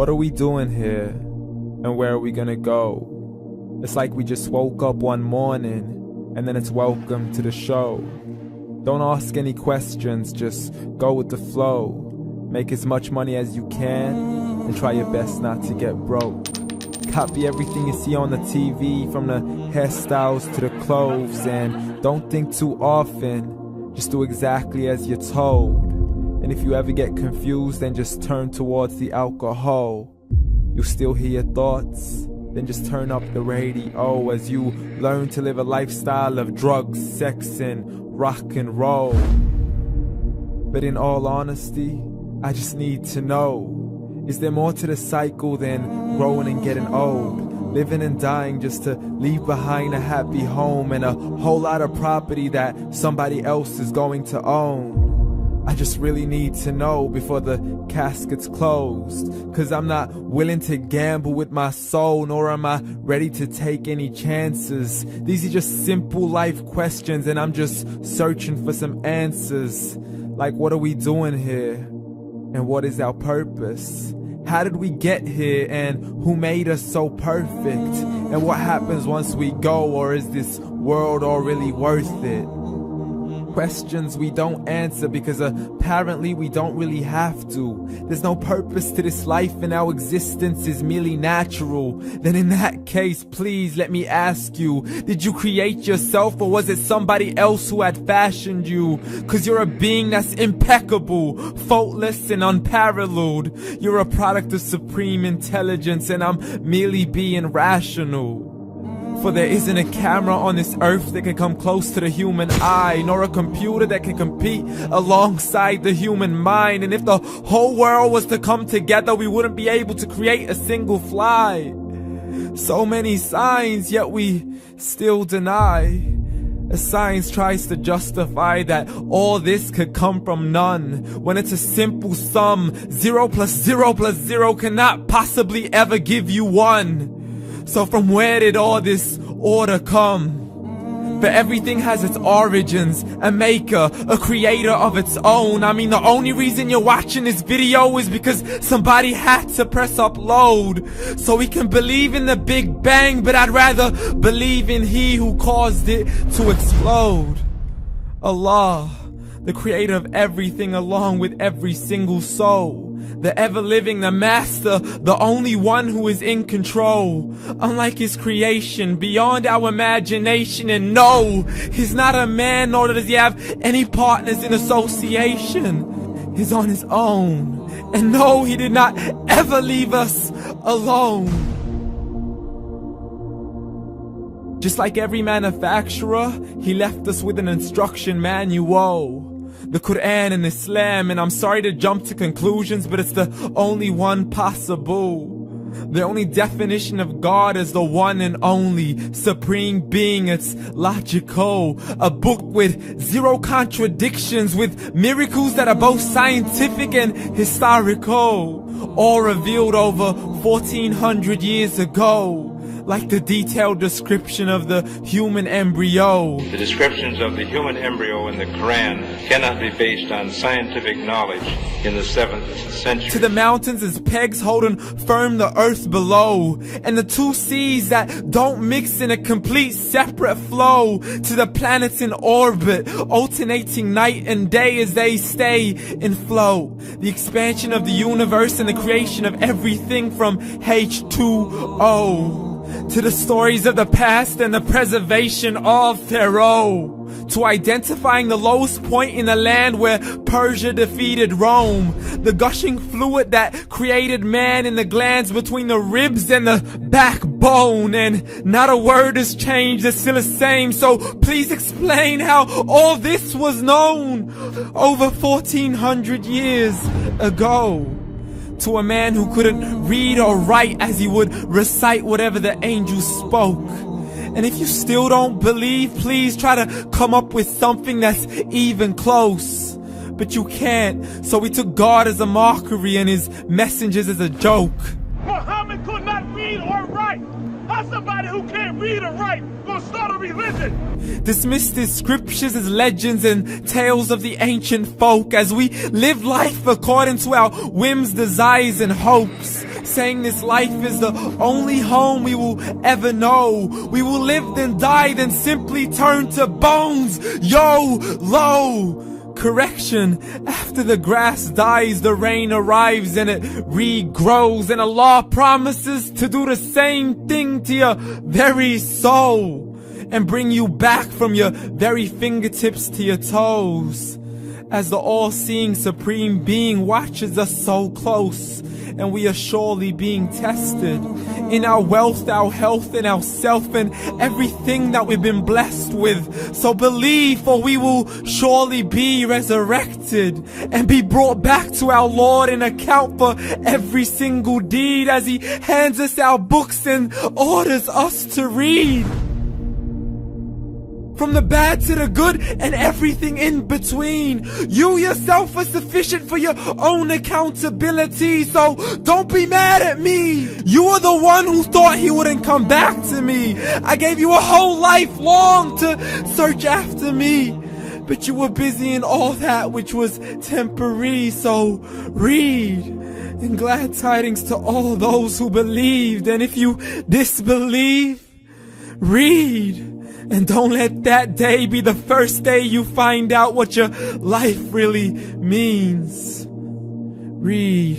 What are we doing here? And where are we gonna go? It's like we just woke up one morning, and then it's welcome to the show. Don't ask any questions, just go with the flow. Make as much money as you can, and try your best not to get broke. Copy everything you see on the TV, from the hairstyles to the clothes, and don't think too often, just do exactly as you're told. And if you ever get confused, then just turn towards the alcohol. You'll still hear your thoughts, then just turn up the radio as you learn to live a lifestyle of drugs, sex, and rock and roll. But in all honesty, I just need to know, is there more to the cycle than growing and getting old? Living and dying just to leave behind a happy home and a whole lot of property that somebody else is going to own. I just really need to know before the casket's closed, 'cause I'm not willing to gamble with my soul, nor am I ready to take any chances. These are just simple life questions, and I'm just searching for some answers. Like, what are we doing here? And what is our purpose? How did we get here, and who made us so perfect? And what happens once we go, or is this world all really worth it? Questions we don't answer because apparently we don't really have to. There's no purpose to this life and our existence is merely natural. Then in that case, please let me ask you, did you create yourself, or was it somebody else who had fashioned you? 'Cause you're a being that's impeccable, faultless and unparalleled. You're a product of supreme intelligence, and I'm merely being rational. For there isn't a camera on this earth that can come close to the human eye, nor a computer that can compete alongside the human mind. And if the whole world was to come together, we wouldn't be able to create a single fly. So many signs, yet we still deny. As science tries to justify that all this could come from none, when it's a simple sum. 0 plus 0 plus 0 cannot possibly ever give you 1. So from where did all this order come? For everything has its origins, a maker, a creator of its own. I mean, the only reason you're watching this video is because somebody had to press upload. So we can believe in the Big Bang, but I'd rather believe in He who caused it to explode. Allah, the creator of everything along with every single soul. The ever-living, the master, the only one who is in control. Unlike his creation, beyond our imagination. And no, he's not a man, nor does he have any partners in association. He's on his own. And no, he did not ever leave us alone. Just like every manufacturer, he left us with an instruction manual. The Quran and Islam, and I'm sorry to jump to conclusions, but it's the only one possible. The only definition of God is the one and only supreme being. It's logical, a book with 0 contradictions, with miracles that are both scientific and historical, all revealed over 1400 years ago. Like the detailed description of the human embryo. The descriptions of the human embryo in the Quran cannot be based on scientific knowledge in the 7th century. To the mountains as pegs holding firm the earth below, and the 2 seas that don't mix in a complete separate flow. To the planets in orbit, alternating night and day as they stay in flow. The expansion of the universe and the creation of everything from H2O. To the stories of the past and the preservation of Pharaoh. To identifying the lowest point in the land where Persia defeated Rome. The gushing fluid that created man in the glands between the ribs and the backbone. And not a word has changed, it's still the same. So please explain how all this was known over 1400 years ago. To a man who couldn't read or write, as he would recite whatever the angels spoke. And if you still don't believe, please try to come up with something that's even close. But you can't, so we took God as a mockery and his messengers as a joke. Muhammad could not read or write. How somebody who can't read or write gonna start a religion? Dismissed his scriptures as legends and tales of the ancient folk, as we live life according to our whims, desires, and hopes. saying this life is the only home we will ever know. We will live then die then simply turn to bones. YOLO! Correction, after the grass dies, the rain arrives and it regrows, and Allah promises to do the same thing to your very soul and bring you back from your very fingertips to your toes, as the all-seeing supreme being watches us so close, and we are surely being tested in our wealth, our health, and our self, and everything that we've been blessed with. So believe, for we will surely be resurrected and be brought back to our Lord and account for every single deed, as He hands us our books and orders us to read. From the bad to the good and everything in between. You yourself are sufficient for your own accountability, so don't be mad at me. You are the one who thought He wouldn't come back to me. I gave you a whole life long to search after me, but you were busy in all that which was temporary. So read, and glad tidings to all those who believed. And if you disbelieve, read. And don't let that day be the first day you find out what your life really means. Read.